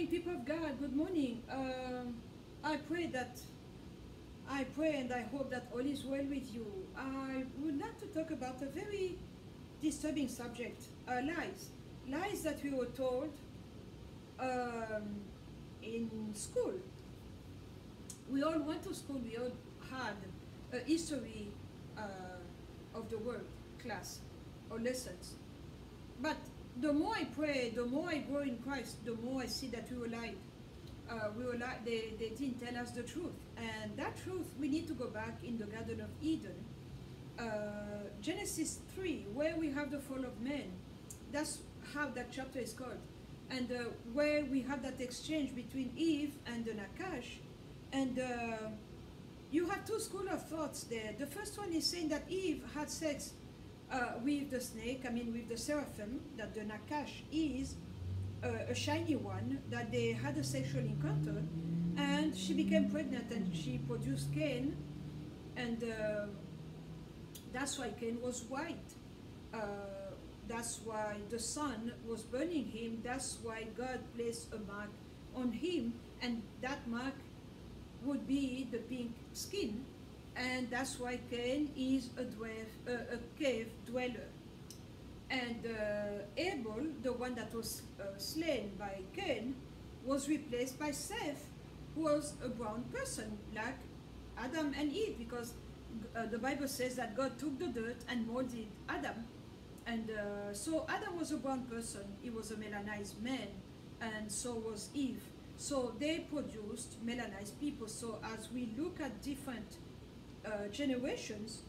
morning, people of God. Good morning. I pray that I pray and I hope that all is well with you. I would like to talk about a very disturbing subject: lies. Lies that we were told um, in school. We all went to school. We all had a history of the world class or lessons. But the more I pray, the more I grow in Christ, the more I see that we were lied. They didn't tell us the truth. And that truth, we need to go back in the Garden of Eden. Genesis 3, where we have the fall of man. That's how that chapter is called. And where we have that exchange between Eve and the Nakash. And you have two schools of thoughts there. The first one is saying that Eve had sex with the snake, with the seraphim, that the Nakash is a shiny one, that they had a sexual encounter, and she became pregnant and she produced Cain, and that's why Cain was white. That's why the sun was burning him. That's why God placed a mark on him, and that mark would be the pink skin, and that's why Cain is a cave dweller. And Abel, the one that was slain by Cain, was replaced by Seth, who was a brown person, like Adam and Eve, because the Bible says that God took the dirt and molded Adam. And so Adam was a brown person, he was a melanized man, and so was Eve. So they produced melanized people. So as we look at different generations,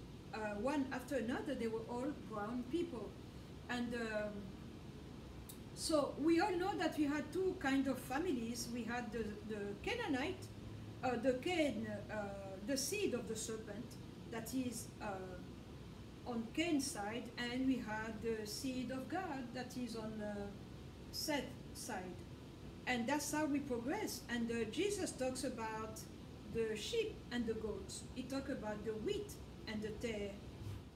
one after another, they were all brown people. And so we all know that we had two kind of families. We had the Canaanite, the seed of the serpent, that is on Cain's side, and we had the seed of God that is on Seth's side. And that's how we progress. And Jesus talks about the sheep and the goats. He talks about the wheat and the tare,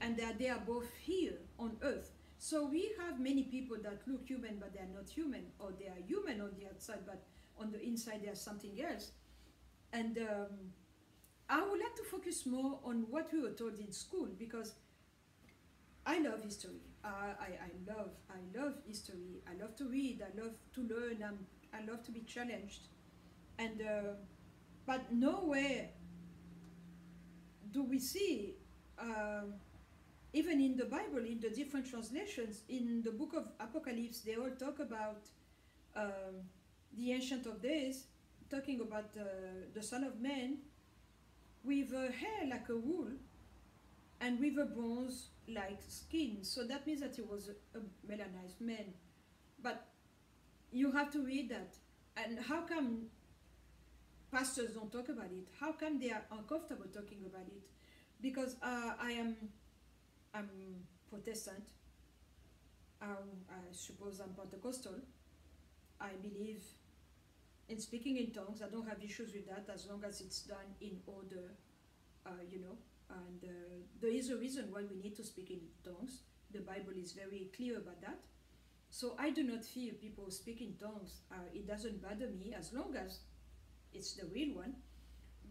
and that they are both here on earth. So we have many people that look human, but they are not human, or they are human on the outside, but on the inside they are something else. And I would like to focus more on what we were told in school, because I love history. I love history. I love to read. I love to learn. I love to be challenged. And but nowhere do we see. Even in the Bible, in the different translations, in the book of Apocalypse, they all talk about the Ancient of Days, talking about the Son of Man with a hair like a wool and with a bronze like skin. So that means that he was a melanized man. But you have to read that. And how come pastors don't talk about it? How come they are uncomfortable talking about it? Because I'm Protestant. I suppose I'm Pentecostal. I believe in speaking in tongues. I don't have issues with that as long as it's done in order, And there is a reason why we need to speak in tongues. The Bible is very clear about that. So I do not fear people speak in tongues. It doesn't bother me as long as it's the real one.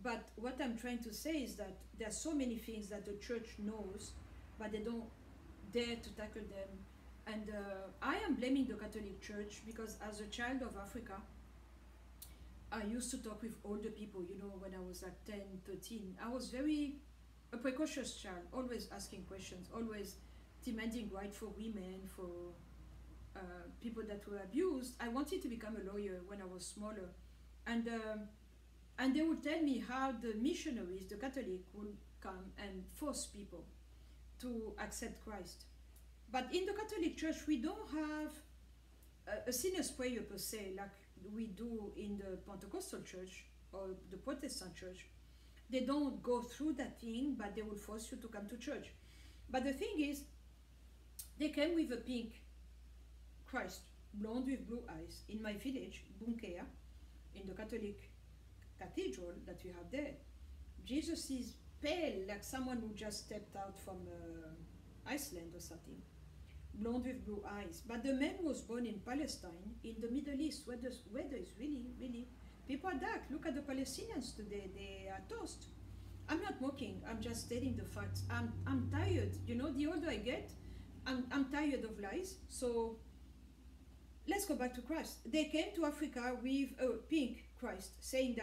But what I'm trying to say is that there are so many things that the church knows, but they don't dare to tackle them. And I am blaming the Catholic Church, because as a child of Africa, I used to talk with older people, when I was like 10, 13. I was a precocious child, always asking questions, always demanding right for women, for people that were abused. I wanted to become a lawyer when I was smaller. And they would tell me how the missionaries, the Catholic, would come and force people to accept Christ. But in the Catholic Church, we don't have a sinner's prayer per se, like we do in the Pentecostal Church or the Protestant Church. They don't go through that thing, but they will force you to come to church. But the thing is, they came with a pink Christ, blonde with blue eyes, in my village, Bunkea, in the Catholic cathedral that we have there. Jesus is pale, like someone who just stepped out from Iceland or something. blonde with blue eyes. But the man was born in Palestine, in the Middle East, where the weather is really, really, people are dark. Look at the Palestinians today, they are toast. I'm not mocking, I'm just stating the facts. I'm tired, you know, the older I get, I'm tired of lies. So let's go back to Christ. They came to Africa with a pink Christ, saying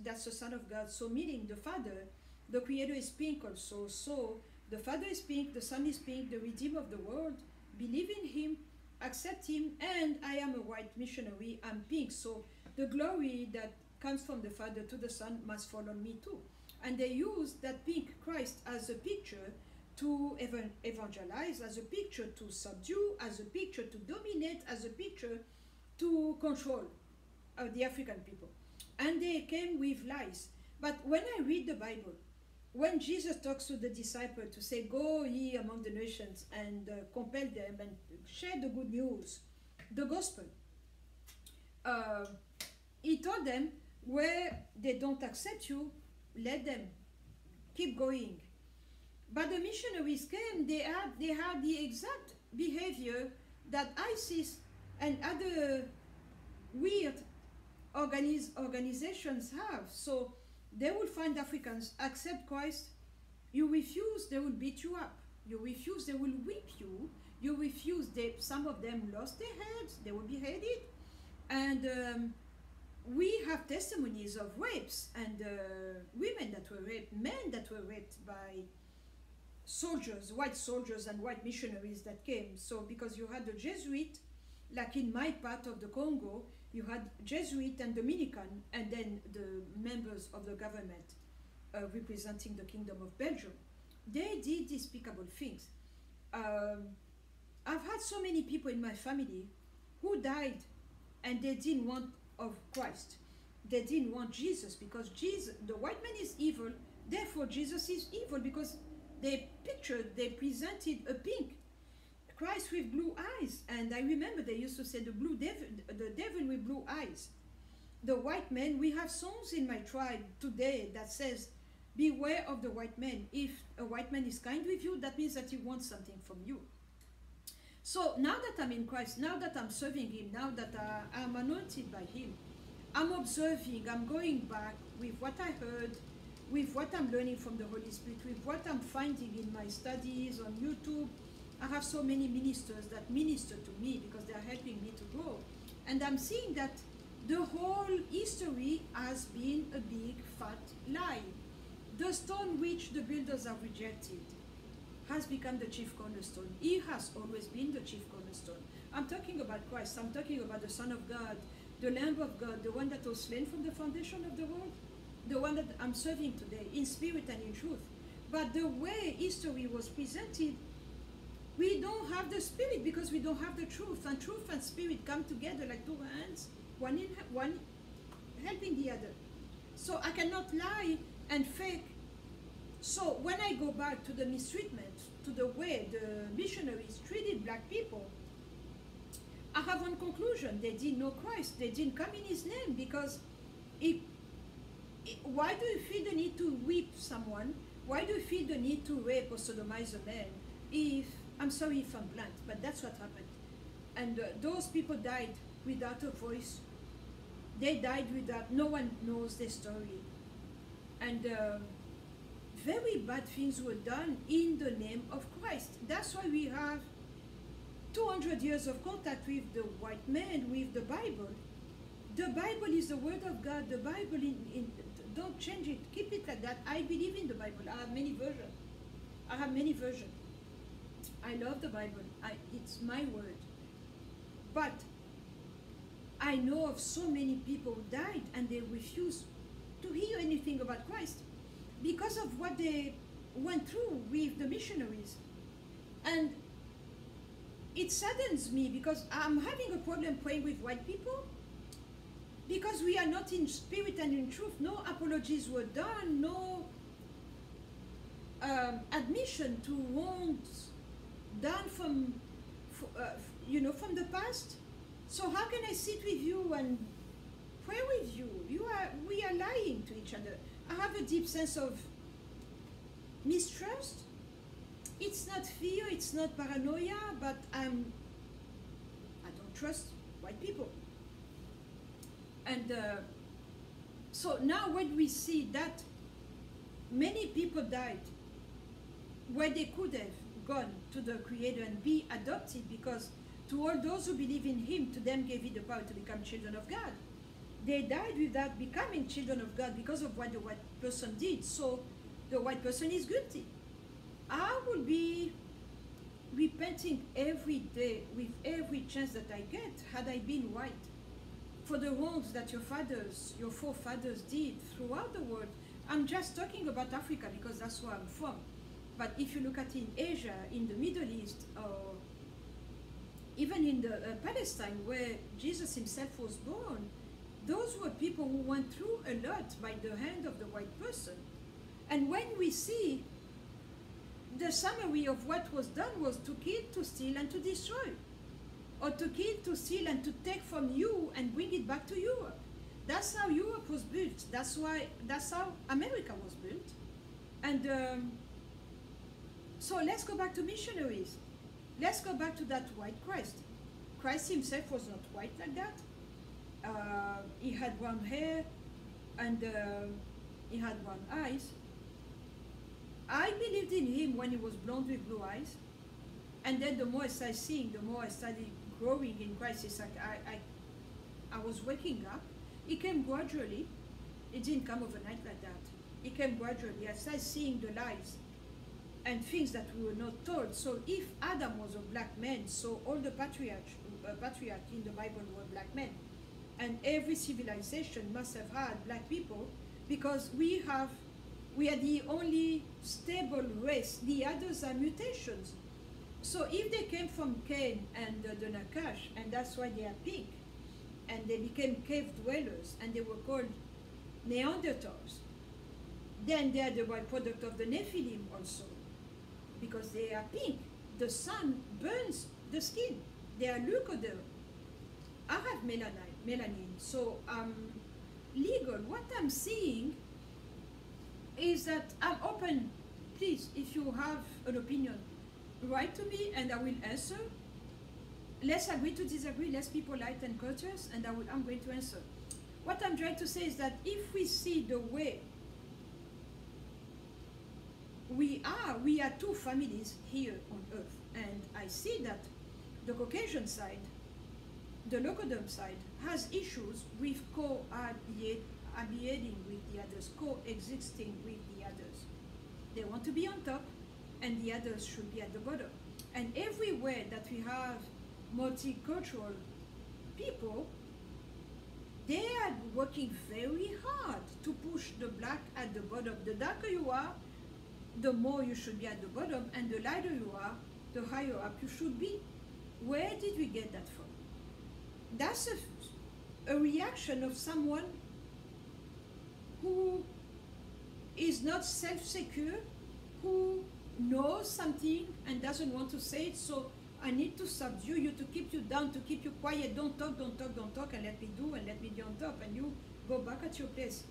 that's the Son of God. So meaning the Father, the Creator is pink also. So the Father is pink, the Son is pink, the Redeemer of the world. Believe in Him, accept Him, and I am a white missionary, I'm pink. So the glory that comes from the Father to the Son must fall on me too. And they use that pink Christ as a picture to evangelize, as a picture to subdue, as a picture to dominate, as a picture to control the African people. And they came with lies. But when I read the Bible, when Jesus talks to the disciples to say, go ye among the nations and compel them and share the good news, the gospel, he told them, where they don't accept you, let them keep going. But the missionaries came, they had the exact behavior that ISIS and other weird organizations have. So they will find Africans, accept Christ, you refuse, they will beat you up. You refuse, they will whip you. You refuse, some of them lost their heads, they were beheaded. And we have testimonies of rapes and women that were raped, men that were raped by soldiers, white soldiers and white missionaries that came. So because you had the Jesuit, like in my part of the Congo, you had Jesuit and Dominican, and then the members of the government representing the Kingdom of Belgium. They did despicable things. I've had so many people in my family who died and they didn't want of Christ. They didn't want Jesus because Jesus, the white man is evil, therefore Jesus is evil, because they presented a pink Christ with blue eyes. And I remember they used to say the devil with blue eyes. The white man, we have songs in my tribe today that says, beware of the white man. If a white man is kind with you, that means that he wants something from you. So now that I'm in Christ, now that I'm serving Him, now that I'm anointed by Him, I'm observing, I'm going back with what I heard, with what I'm learning from the Holy Spirit, with what I'm finding in my studies on YouTube. I have so many ministers that minister to me because they are helping me to grow. And I'm seeing that the whole history has been a big fat lie. The stone which the builders have rejected has become the chief cornerstone. He has always been the chief cornerstone. I'm talking about Christ. I'm talking about the Son of God, the Lamb of God, the one that was slain from the foundation of the world, the one that I'm serving today in spirit and in truth. But the way history was presented, we don't have the spirit because we don't have the truth. And truth and spirit come together like two hands, one helping the other. So I cannot lie and fake. So when I go back to the mistreatment, to the way the missionaries treated black people, I have one conclusion. They didn't know Christ. They didn't come in His name because why do you feel the need to whip someone? Why do you feel the need to rape or sodomize a man? I'm sorry if I'm blunt, but that's what happened. And those people died without a voice. They died without, no one knows their story. And very bad things were done in the name of Christ. That's why we have 200 years of contact with the white man, with the Bible. The Bible is the Word of God. The Bible, don't change it. Keep it like that. I believe in the Bible. I have many versions. I love the Bible. It's my word. But I know of so many people who died and they refused to hear anything about Christ because of what they went through with the missionaries. And it saddens me because I'm having a problem praying with white people because we are not in spirit and in truth. No apologies were done, no admission to wrongs done from the past. So how can I sit with you and pray with you? We are lying to each other. I have a deep sense of mistrust, it's not fear, it's not paranoia, but I don't trust white people. And so now when we see that many people died where they could have gone to the Creator and be adopted, because to all those who believe in Him, to them gave He the power to become children of God. They died without becoming children of God because of what the white person did. So the white person is guilty. I will be repenting every day with every chance that I get, had I been white, for the wrongs that your fathers, your forefathers did throughout the world. I'm just talking about Africa because that's where I'm from. But if you look at in Asia, in the Middle East, or even in the Palestine, where Jesus himself was born, those were people who went through a lot by the hand of the white person. And when we see the summary of what was done was to kill, to steal, and to destroy. Or to kill, to steal, and to take from you and bring it back to Europe. That's how Europe was built. That's how America was built. And so let's go back to missionaries. Let's go back to that white Christ. Christ himself was not white like that. He had brown hair, and he had brown eyes. I believed in him when he was blonde with blue eyes. And then the more I started seeing, the more I started growing in Christ. It's like I was waking up. It came gradually. It didn't come overnight like that. It came gradually. I started seeing the lies and things that we were not told. So if Adam was a black man, so all the patriarchs in the Bible were black men. And every civilization must have had black people, because we are the only stable race. The others are mutations. So if they came from Cain and the Nakash, and that's why they are pink, and they became cave dwellers, and they were called Neanderthals, then they are the byproduct of the Nephilim also, because they are pink. The sun burns the skin. They are leucoderm. I have melanin, so legal. What I'm seeing is that I'm open. Please, if you have an opinion, write to me and I will answer. Let's agree to disagree. Let's be polite and courteous, and I'm going to answer. What I'm trying to say is that if we see the way we are two families here on earth, and I see that the Caucasian side, the Leucoderm side, has issues with cohabitating with the others, coexisting with the others. They want to be on top, and the others should be at the bottom. And everywhere that we have multicultural people, they are working very hard to push the black at the bottom. The darker you are, the more you should be at the bottom, and the lighter you are, the higher up you should be. Where did we get that from? That's a reaction of someone who is not self-secure, who knows something and doesn't want to say it. So I need to subdue you, to keep you down, to keep you quiet. Don't talk, don't talk, don't talk, and let me do, and let me be on top, and you go back at your place.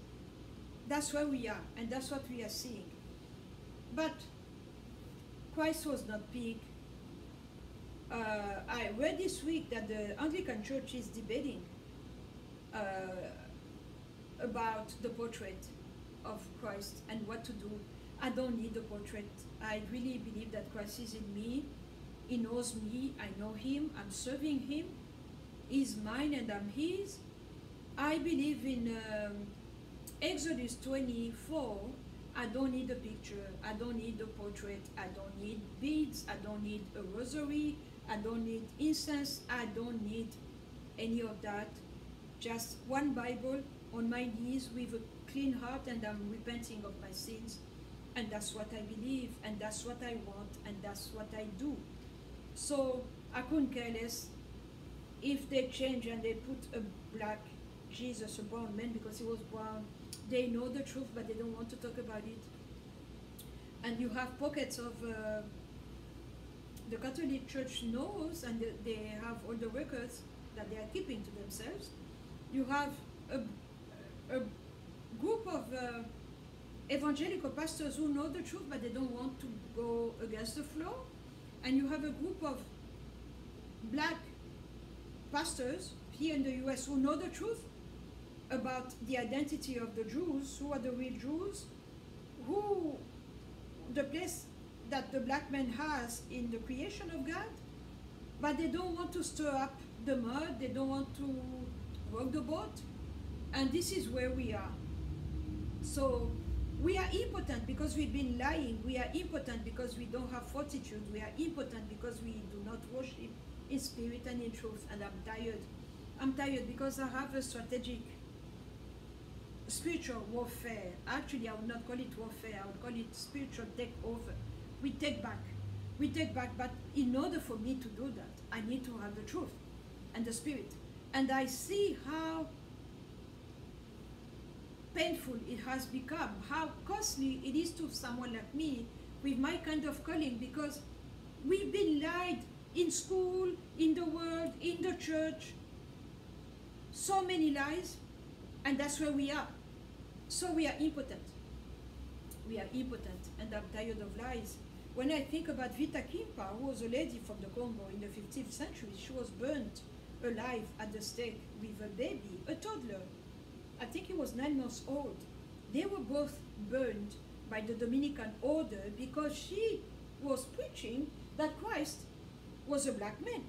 That's where we are, and that's what we are seeing. But Christ was not big. I read this week that the Anglican Church is debating about the portrait of Christ and what to do. I don't need the portrait. I really believe that Christ is in me. He knows me. I know him. I'm serving him. He's mine and I'm his. I believe in Exodus 24. I don't need a picture. I don't need a portrait. I don't need beads. I don't need a rosary. I don't need incense. I don't need any of that. Just one Bible on my knees with a clean heart, and I'm repenting of my sins. And that's what I believe, and that's what I want, and that's what I do. So I couldn't care less if they change and they put a black Jesus, a brown man, because he was brown. They know the truth, but they don't want to talk about it. And you have pockets of the Catholic Church knows, and they have all the records that they are keeping to themselves. You have a group of evangelical pastors who know the truth, but they don't want to go against the flow. And you have a group of black pastors here in the US who know the truth about the identity of the Jews, who are the real Jews, who the place that the black man has in the creation of God, but they don't want to stir up the mud, they don't want to rock the boat, and this is where we are. So we are impotent because we've been lying, we are impotent because we don't have fortitude, we are impotent because we do not worship in spirit and in truth, and I'm tired. I'm tired because I have a strategic spiritual warfare. Actually, I would not call it warfare, I would call it spiritual takeover. We take back, but in order for me to do that, I need to have the truth and the spirit. And I see how painful it has become, how costly it is to someone like me with my kind of calling, because we've been lied in school, in the world, in the church, so many lies, and that's where we are. So we are impotent. We are impotent, and I'm tired of lies. When I think about Vita Kimpa, who was a lady from the Congo in the 15th century, she was burnt alive at the stake with a baby, a toddler. I think he was 9 months old. They were both burned by the Dominican order because she was preaching that Christ was a black man.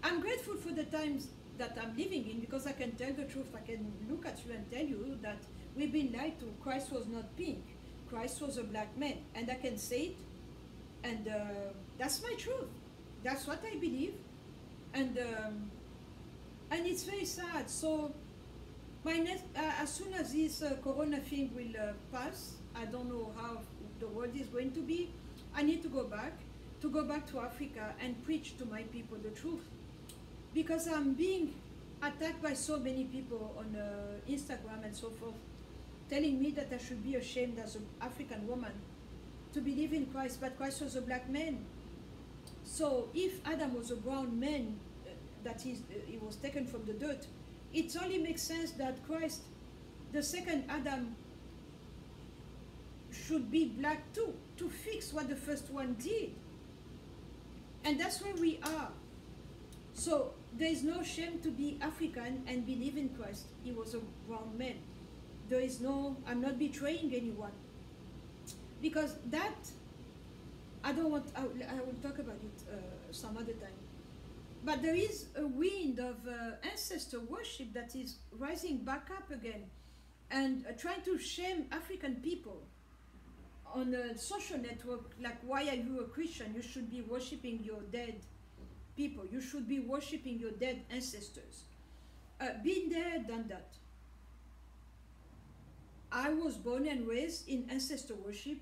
I'm grateful for the times that I'm living in because I can tell the truth. I can look at you and tell you that we've been lied to. Christ was not pink. Christ was a black man, and I can say it, and that's my truth. That's what I believe, and it's very sad. So my next, as soon as this corona thing will pass, I don't know how the world is going to be. I need to go back to Africa and preach to my people the truth, because I'm being attacked by so many people on Instagram and so forth, telling me that I should be ashamed as an African woman to believe in Christ, but Christ was a black man. So if Adam was a brown man, that he was taken from the dirt, it only makes sense that Christ, the second Adam, should be black too, to fix what the first one did. And that's where we are. So there is no shame to be African and believe in Christ. He was a brown man. There is no, I'm not betraying anyone. Because that, I don't want, I will talk about it some other time. But there is a wind of ancestor worship that is rising back up again and trying to shame African people on a social network, like, why are you a Christian? You should be worshiping your dead people. You should be worshiping your dead ancestors. Been there, done that. I was born and raised in ancestor worship.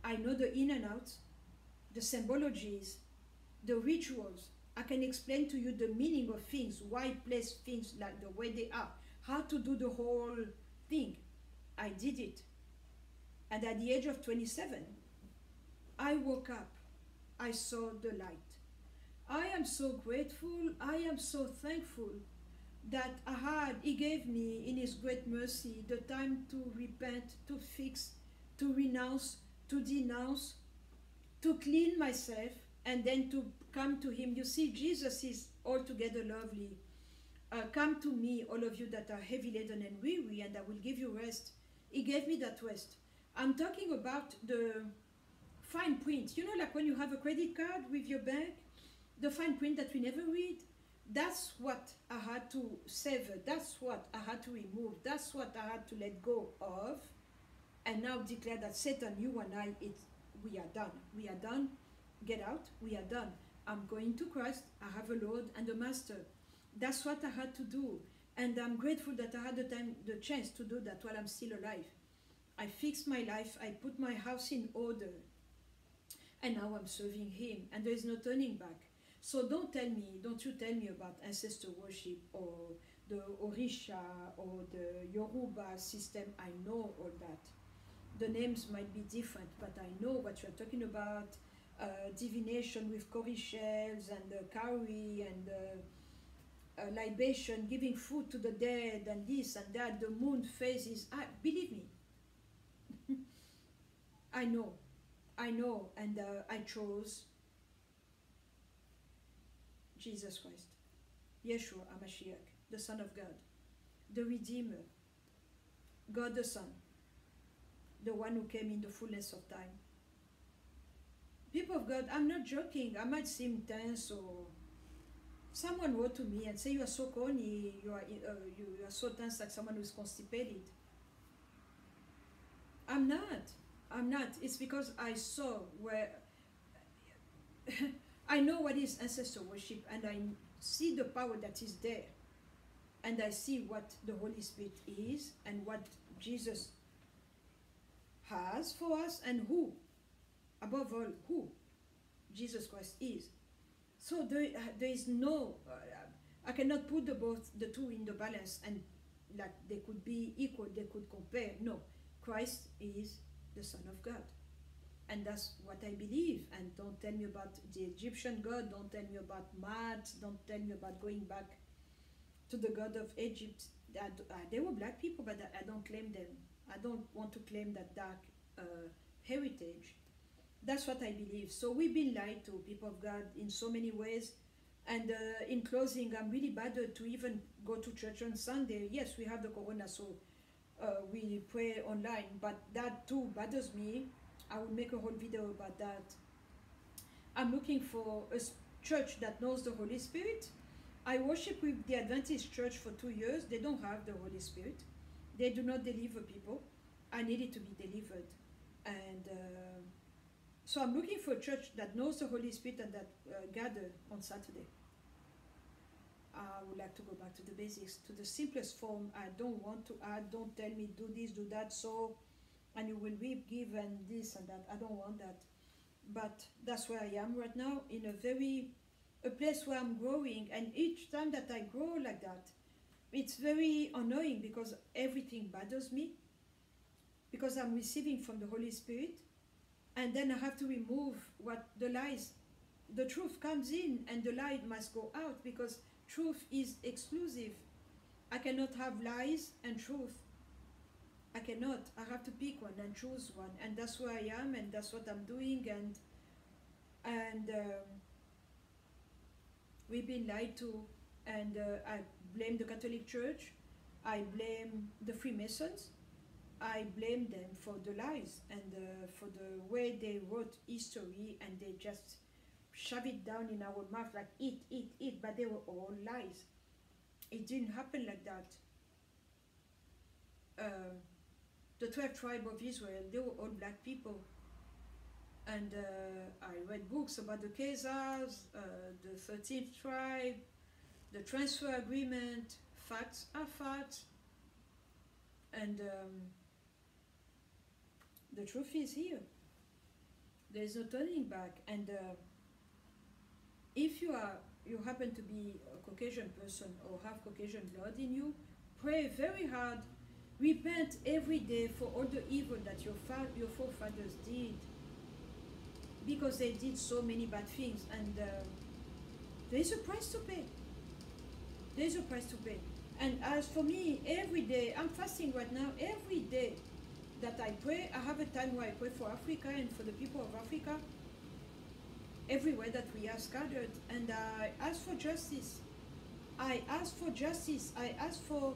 I know the in and out, the symbologies, the rituals. I can explain to you the meaning of things, why place things like the way they are, how to do the whole thing. I did it. And at the age of 27, I woke up. I saw the light. I am so grateful. I am so thankful that He gave me in His great mercy the time to repent, to fix, to renounce, to denounce, to clean myself, and then to come to Him. You see, Jesus is altogether lovely. Come to me, all of you that are heavy laden and weary, and I will give you rest. He gave me that rest. I'm talking about the fine print. You know, like when you have a credit card with your bank, the fine print that we never read. That's what I had to sever. That's what I had to remove. That's what I had to let go of. And now declare that Satan, you and I, we are done. We are done. Get out. We are done. I'm going to Christ. I have a Lord and a Master. That's what I had to do. And I'm grateful that I had the chance to do that while I'm still alive. I fixed my life. I put my house in order. And now I'm serving Him. And there is no turning back. So don't you tell me about ancestor worship or the Orisha or the Yoruba system. I know all that. The names might be different, but I know what you're talking about. Divination with cowrie shells and cowrie and libation, giving food to the dead and this and that, the moon phases. Believe me, I know, and I chose Jesus Christ, Yeshua HaMashiach, the Son of God, the Redeemer, God the Son, the one who came in the fullness of time. People of God, I'm not joking. I might seem tense, or someone wrote to me and say, you are so corny, you are so tense, like someone who's constipated. I'm not. It's because I saw where I know what is ancestor worship, and I see the power that is there, and I see what the Holy Spirit is, and what Jesus has for us, and who, above all, who Jesus Christ is. So there is no, I cannot put the two in the balance, and like they could be equal, they could compare. No, Christ is the Son of God. And that's what I believe. And don't tell me about the Egyptian God, don't tell me about math, don't tell me about going back to the God of Egypt. They were black people, but I don't claim them. I don't want to claim that dark heritage. That's what I believe. So we've been lied to, people of God, in so many ways. And in closing, I'm really bothered to even go to church on Sunday. Yes, we have the corona, so we pray online, but that too bothers me. I will make a whole video about that. I'm looking for a church that knows the Holy Spirit. I worship with the Adventist church for 2 years. They don't have the Holy Spirit. They do not deliver people. I needed to be delivered. And so I'm looking for a church that knows the Holy Spirit and that gather on Saturday. I would like to go back to the basics, to the simplest form. I don't want to add, don't tell me do this, do that, so, and you will reap, give, and this and that. I don't want that. But that's where I am right now, in a place where I'm growing, and each time that I grow like that, it's very annoying because everything bothers me, because I'm receiving from the Holy Spirit, and then I have to remove what the lies. The truth comes in and the lie must go out, because truth is exclusive. I cannot have lies and truth. I cannot. I have to pick one and choose one, and that's where I am, and that's what I'm doing. And we've been lied to, and I blame the Catholic Church. I blame the Freemasons. I blame them for the lies and for the way they wrote history, and they just shove it down in our mouth like eat, but they were all lies. It didn't happen like that. The 12 tribes of Israel, they were all black people. And I read books about the Khazars, the 13th tribe, the transfer agreement. Facts are facts. And the truth is here. There is no turning back. And if you happen to be a Caucasian person or have Caucasian blood in you, pray very hard. Repent every day for all the evil that your forefathers did, because they did so many bad things, and there is a price to pay. There is a price to pay. And as for me, every day, I'm fasting right now, every day that I pray, I have a time where I pray for Africa and for the people of Africa, everywhere that we are scattered, and I ask for justice. I ask for justice. I ask for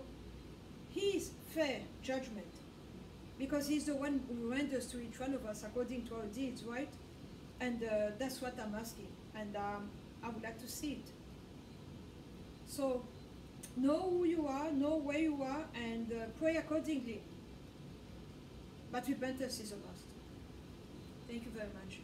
His fair judgment, because He's the one who renders to each one of us according to our deeds, right? And that's what I'm asking, and I would like to see it. So know who you are, know where you are, and pray accordingly. But repentance is a must. Thank you very much.